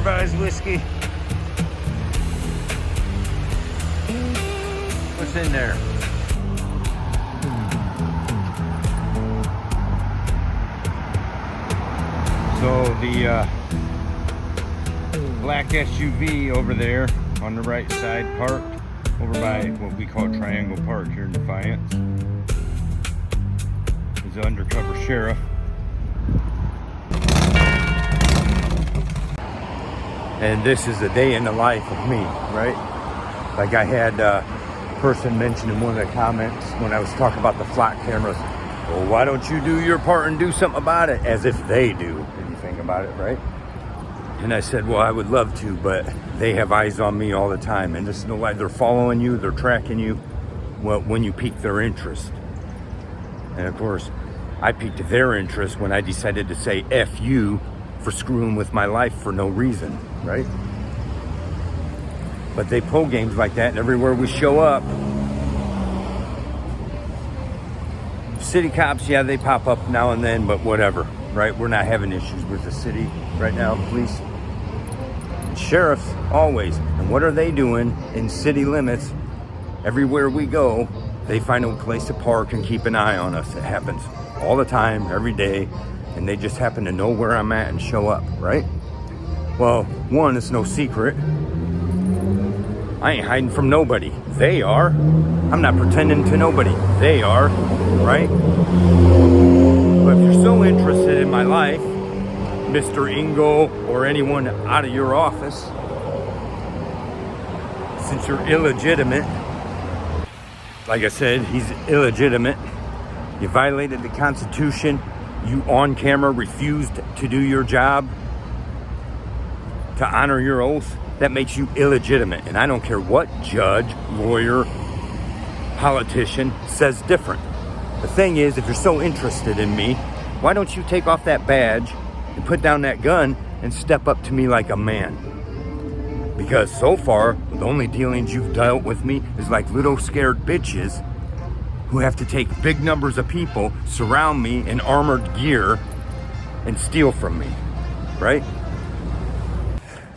Fries whiskey. What's in there? So the black SUV over there on the right side, parked over by what we call Triangle Park here in Defiance, is an undercover sheriff. And this is a day in the life of me, right? Like I had a person mention in one of the comments when I was talking about the flock cameras, well, why don't you do your part and do something about it? As if they do anything about it, right? And I said, well, I would love to, but they have eyes on me all the time. And just know why they're following you, they're tracking you when you pique their interest. And of course, I piqued their interest when I decided to say F you for screwing with my life for no reason, right? But they pull games like that, and everywhere we show up, city cops, yeah, they pop up now and then, but whatever, right? We're not having issues with the city right now, police. Sheriffs, always. And what are they doing in city limits? Everywhere we go, they find a place to park and keep an eye on us. It happens all the time, every day, and they just happen to know where I'm at and show up, right? Well, one, it's no secret. I ain't hiding from nobody. They are. I'm not pretending to nobody. They are, right? But if you're so interested in my life, Mr. Ingo or anyone out of your office, since you're illegitimate, like I said, he's illegitimate. You violated the Constitution. You on camera refused to do your job, to honor your oath. That makes you illegitimate. And I don't care what judge, lawyer, politician says different. The thing is, if you're so interested in me, why don't you take off that badge and put down that gun and step up to me like a man? Because so far, the only dealings you've dealt with me is like little scared bitches who have to take big numbers of people, surround me in armored gear, and steal from me, right?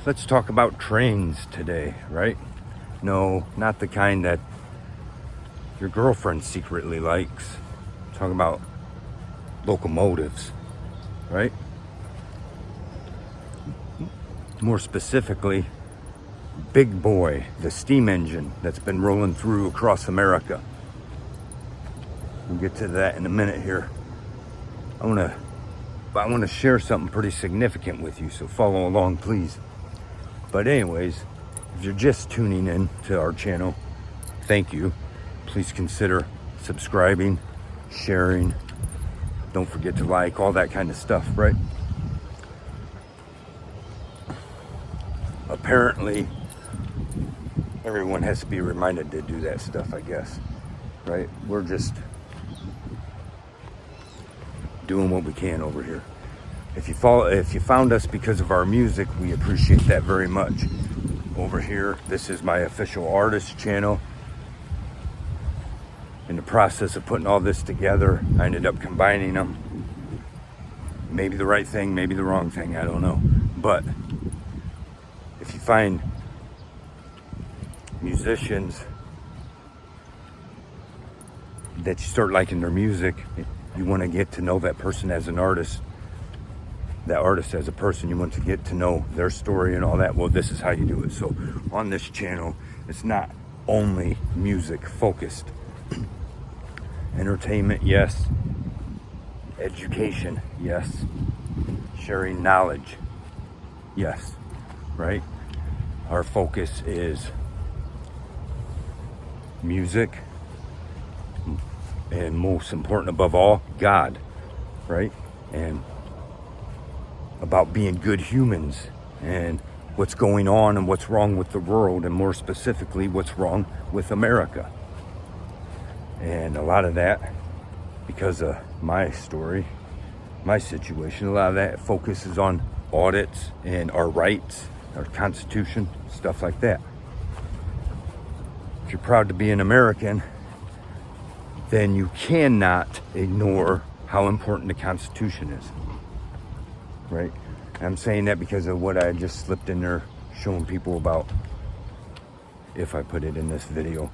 Let's talk about trains today, right? No, not the kind that your girlfriend secretly likes. I'm talking about locomotives, right? More specifically, Big Boy, the steam engine that's been rolling through across America. We'll get to that in a minute here. I want to share something pretty significant with you, so follow along, please. But anyways, if you're just tuning in to our channel, thank you. Please consider subscribing, sharing. Don't forget to like, all that kind of stuff, right? Apparently, everyone has to be reminded to do that stuff, I guess, right? We're just doing what we can over here. If you found us because of our music, we appreciate that very much. Over here, this is my official artist channel. In the process of putting all this together, I ended up combining them. Maybe the right thing, maybe the wrong thing, I don't know. But if you find musicians that you start liking their music, you want to get to know that person as an artist, that artist as a person, you want to get to know their story and all that, well, this is how you do it. So on this channel, it's not only music focused. Entertainment, yes. Education, yes. Sharing knowledge, yes. Right? Our focus is music, and most important above all, God, right? And about being good humans and what's going on and what's wrong with the world, and more specifically, what's wrong with America. And a lot of that, because of my story, my situation, a lot of that focuses on audits and our rights, our Constitution, stuff like that. If you're proud to be an American, then you cannot ignore how important the Constitution is, right? I'm saying that because of what I just slipped in there showing people about, if I put it in this video,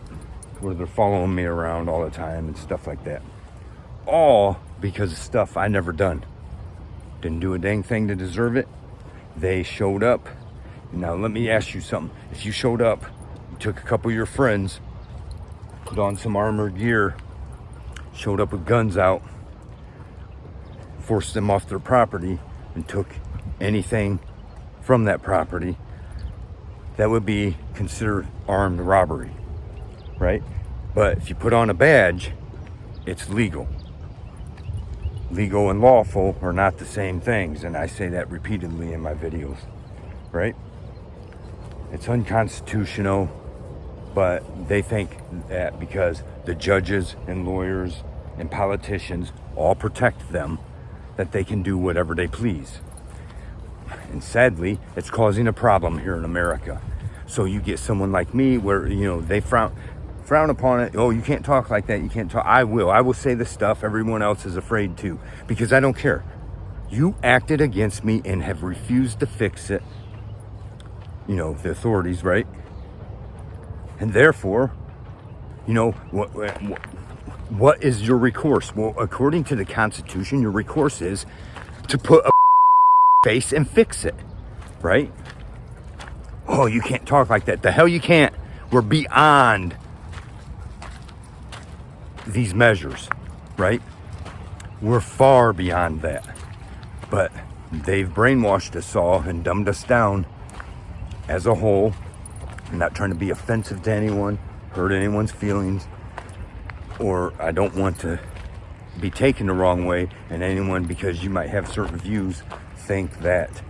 where they're following me around all the time and stuff like that. All because of stuff I never done. Didn't do a dang thing to deserve it. They showed up. Now let me ask you something. If you showed up, you took a couple of your friends, put on some armored gear, showed up with guns out, forced them off their property, and took anything from that property, that would be considered armed robbery, right? But if you put on a badge, it's legal. Legal and lawful are not the same things, and I say that repeatedly in my videos, right? It's unconstitutional, but they think that because the judges and lawyers and politicians all protect them, that they can do whatever they please. And sadly, it's causing a problem here in America. So you get someone like me where, you know, they frown upon it. Oh, you can't talk like that. You can't talk. I will say the stuff everyone else is afraid to, because I don't care. You acted against me and have refused to fix it. You know, the authorities, right? And therefore, you know, what is your recourse? Well, according to the Constitution, your recourse is to put a face and fix it, right? Oh, you can't talk like that. The hell you can't. We're beyond these measures, right? We're far beyond that. But they've brainwashed us all and dumbed us down as a whole. I'm not trying to be offensive to anyone, hurt anyone's feelings, or I don't want to be taken the wrong way, and anyone, because you might have certain views, think that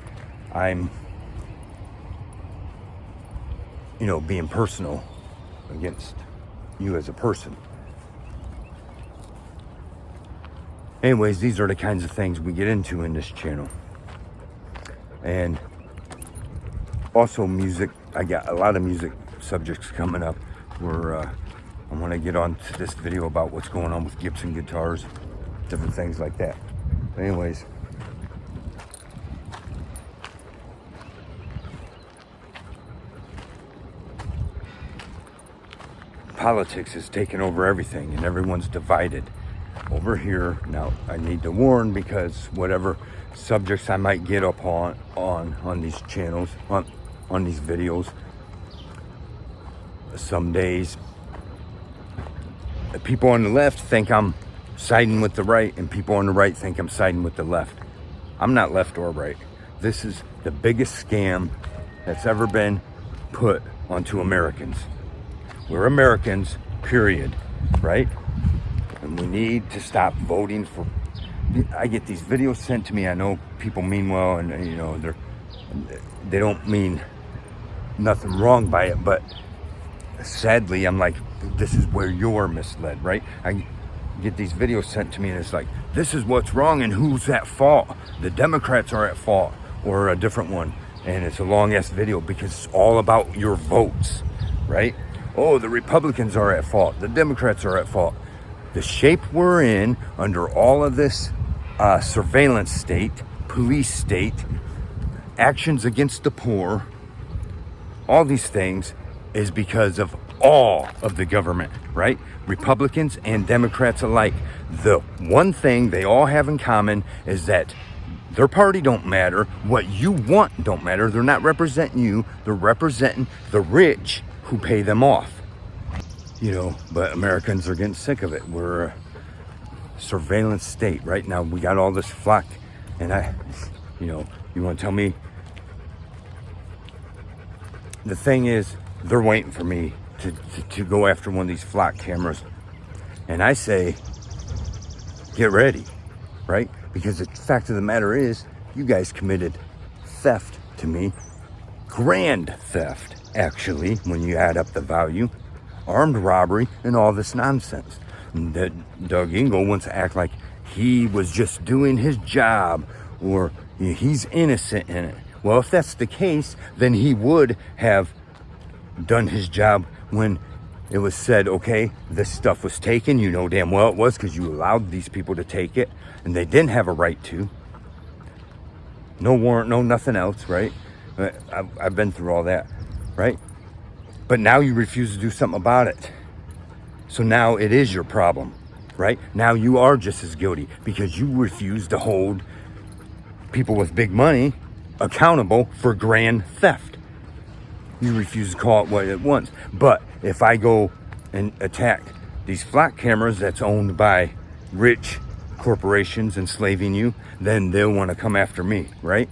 I'm, you know, being personal against you as a person. Anyways, these are the kinds of things we get into in this channel. And also music. I got a lot of music subjects coming up where I want to get on to this video about what's going on with Gibson guitars, different things like that. But anyways, politics is taking over everything, and everyone's divided over here. Now, I need to warn, because whatever subjects I might get up on these channels, on these videos, some days people on the left think I'm siding with the right, and people on the right think I'm siding with the left. I'm not left or right. This is the biggest scam that's ever been put onto Americans. We're Americans, period, right? And we need to stop voting for... I get these videos sent to me. I know people mean well, and you know, they don't mean nothing wrong by it, but sadly, I'm like, this is where you're misled, right? I get these videos sent to me, and it's like, this is what's wrong, and who's at fault? The Democrats are at fault, or a different one. And it's a long ass video, because it's all about your votes, right? Oh, the Republicans are at fault. The Democrats are at fault. The shape we're in under all of this surveillance state, police state, actions against the poor, all these things is because of all of the government, right? Republicans and Democrats alike. The one thing they all have in common is that their party don't matter. What you want don't matter. They're not representing you. They're representing the rich who pay them off. You know, but Americans are getting sick of it. We're a surveillance state right now. We got all this flock, and you know, you want to tell me? The thing is, they're waiting for me to go after one of these flock cameras, and I say, get ready, right? Because the fact of the matter is, you guys committed theft to me, grand theft, actually, when you add up the value, armed robbery, and all this nonsense. And that Doug Engel wants to act like he was just doing his job, or you know, he's innocent in it. Well, if that's the case, then he would have done his job when it was said, okay, this stuff was taken. You know damn well it was, because you allowed these people to take it, and they didn't have a right to. no warrant, no nothing else, right? I've been through all that, right? But now you refuse to do something about it. So now it is your problem, right? Now you are just as guilty because you refuse to hold people with big money accountable for grand theft. You refuse to call it what it was. But if I go and attack these flock cameras that's owned by rich corporations enslaving you, then they'll want to come after me, right?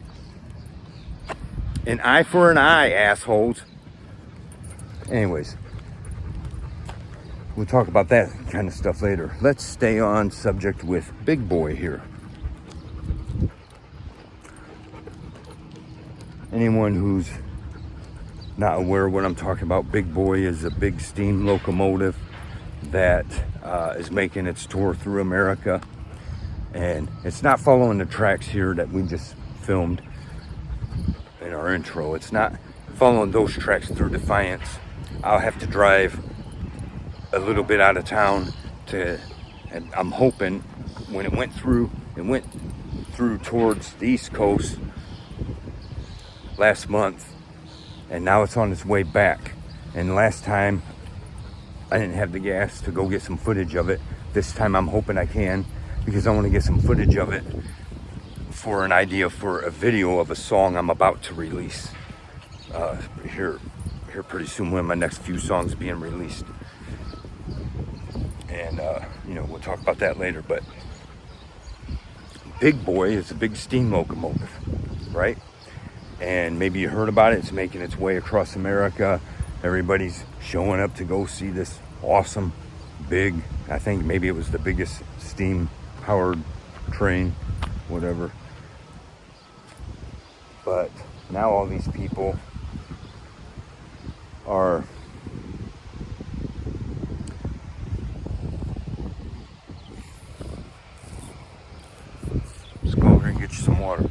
An eye for an eye, assholes. Anyways, we'll talk about that kind of stuff later. Let's stay on subject with Big Boy here. Anyone who's not aware of what I'm talking about, Big Boy is a big steam locomotive that is making its tour through America. And it's not following the tracks here that we just filmed in our intro. It's not following those tracks through Defiance. I'll have to drive a little bit out of town and I'm hoping when it went through towards the East Coast last month, and now it's on its way back. And last time I didn't have the gas to go get some footage of it. This time I'm hoping I can, because I want to get some footage of it for an idea for a video of a song I'm about to release here pretty soon, when my next few songs being released. And we'll talk about that later. But Big Boy is a big steam locomotive, right? And maybe you heard about it. It's making its way across America. Everybody's showing up to go see this awesome big, I think maybe it was the biggest steam powered train, whatever. But now all these people are let's go over and get you some water.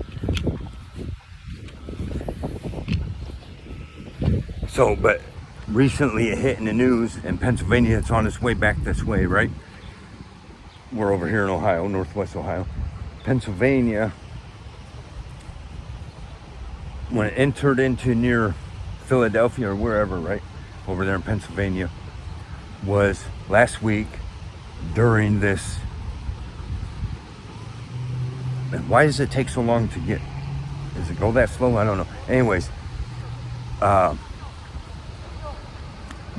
So, but recently it hit in the news in Pennsylvania. It's on its way back this way, right? We're over here in Ohio, Northwest Ohio. Pennsylvania, when it entered into near Philadelphia or wherever, right? Over there in Pennsylvania, was last week during this. And why does it take so long to get? Does it go that slow? I don't know. Anyways,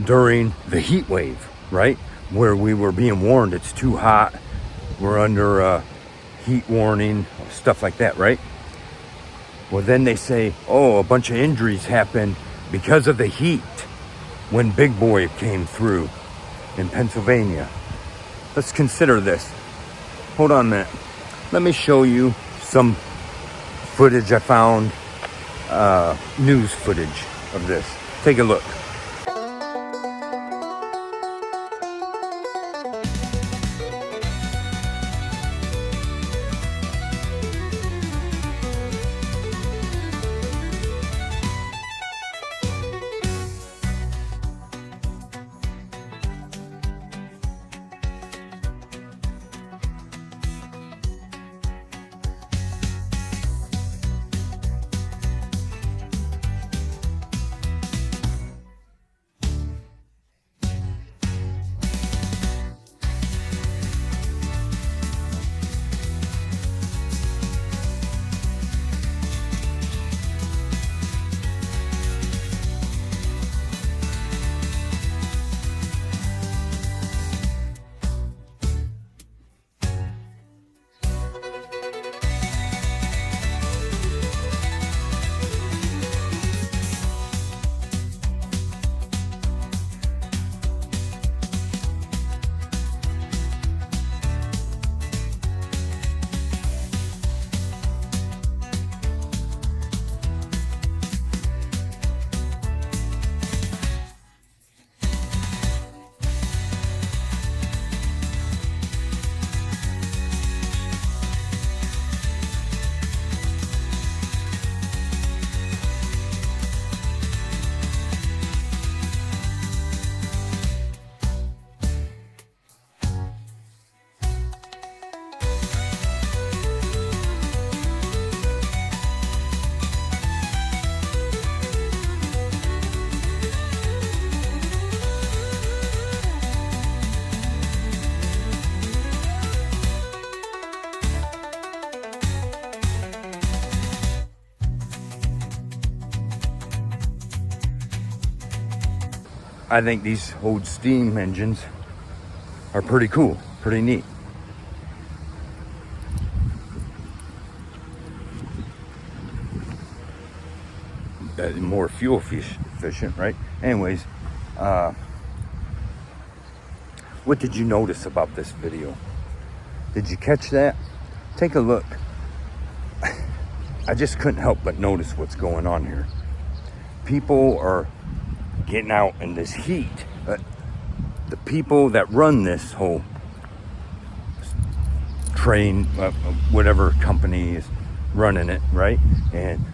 during the heat wave, right? Where we were being warned it's too hot. We're under a heat warning, stuff like that, right? Well, then they say, oh, a bunch of injuries happened because of the heat when Big Boy came through in Pennsylvania. Let's consider this. Hold on a minute. Let me show you some footage I found, news footage of this. Take a look. I think these old steam engines are pretty cool, pretty neat. More fuel efficient, right? Anyways, what did you notice about this video? Did you catch that? Take a look. I just couldn't help but notice what's going on here. People are getting out in this heat. The people that run this whole train, whatever company is running it, right? And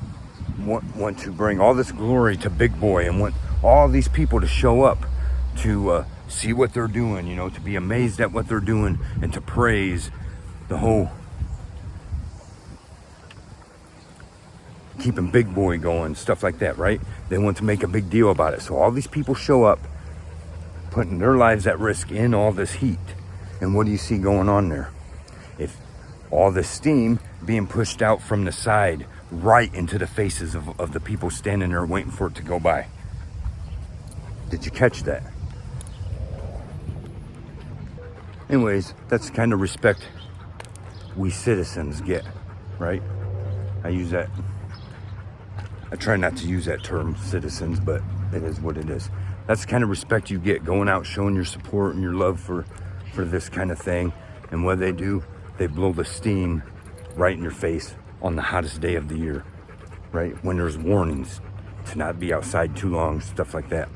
want to bring all this glory to Big Boy and want all these people to show up to see what they're doing, you know, to be amazed at what they're doing and to praise the whole keeping Big Boy going, stuff like that, right? They want to make a big deal about it. So all these people show up, putting their lives at risk in all this heat. And what do you see going on there? If all this steam being pushed out from the side right into the faces of the people standing there waiting for it to go by. Did you catch that? Anyways, that's the kind of respect we citizens get, right? I try not to use that term, citizens, but it is what it is. That's the kind of respect you get going out, showing your support and your love for this kind of thing. And what they do, they blow the steam right in your face on the hottest day of the year, right? When there's warnings to not be outside too long, stuff like that.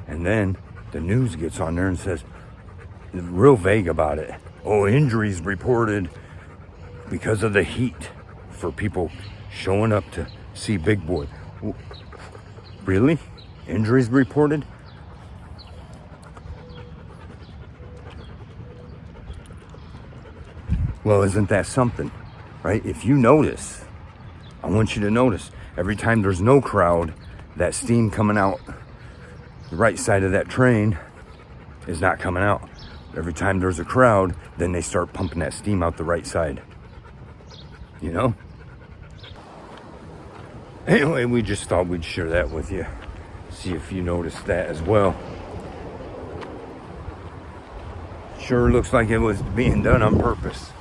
And then the news gets on there and says, real vague about it. Oh, injuries reported because of the heat for people showing up to see Big Boy. Really? Injuries reported? Well, isn't that something, right? If you notice, I want you to notice, every time there's no crowd, that steam coming out the right side of that train is not coming out. Every time there's a crowd, then they start pumping that steam out the right side. You know? Anyway, we just thought we'd share that with you. See if you noticed that as well. Sure looks like it was being done on purpose.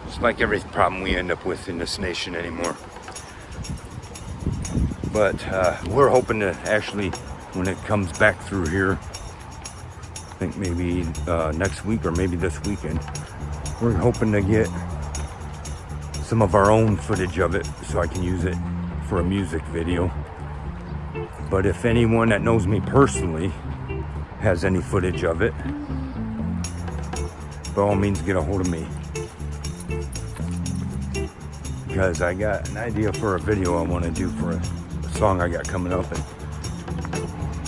Just like every problem we end up with in this nation anymore. But we're hoping to actually, when it comes back through here, I think maybe next week or maybe this weekend, we're hoping to get some of our own footage of it so I can use it for a music video. But if anyone that knows me personally has any footage of it, by all means get a hold of me, because I got an idea for a video I want to do for a song I got coming up, and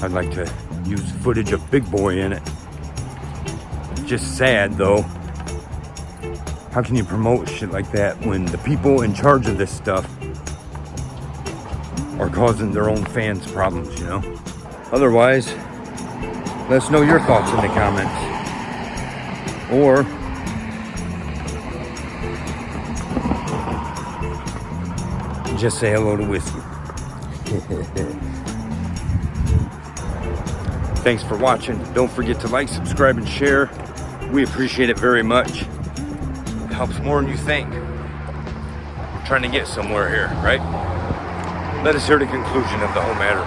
I'd like to use footage of Big Boy in it. Just sad though. How can you promote shit like that when the people in charge of this stuff are causing their own fans problems, you know? Otherwise, let us know your thoughts in the comments. Or just say hello to whiskey. Thanks for watching. Don't forget to like, subscribe, and share. We appreciate it very much. It helps more than you think. We're trying to get somewhere here, right? Let us hear the conclusion of the whole matter.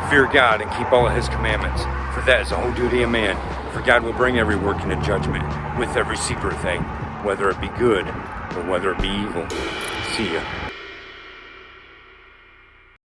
Fear God and keep all of his commandments, for that is the whole duty of man. For God will bring every work into judgment with every secret thing, whether it be good or whether it be evil. See ya.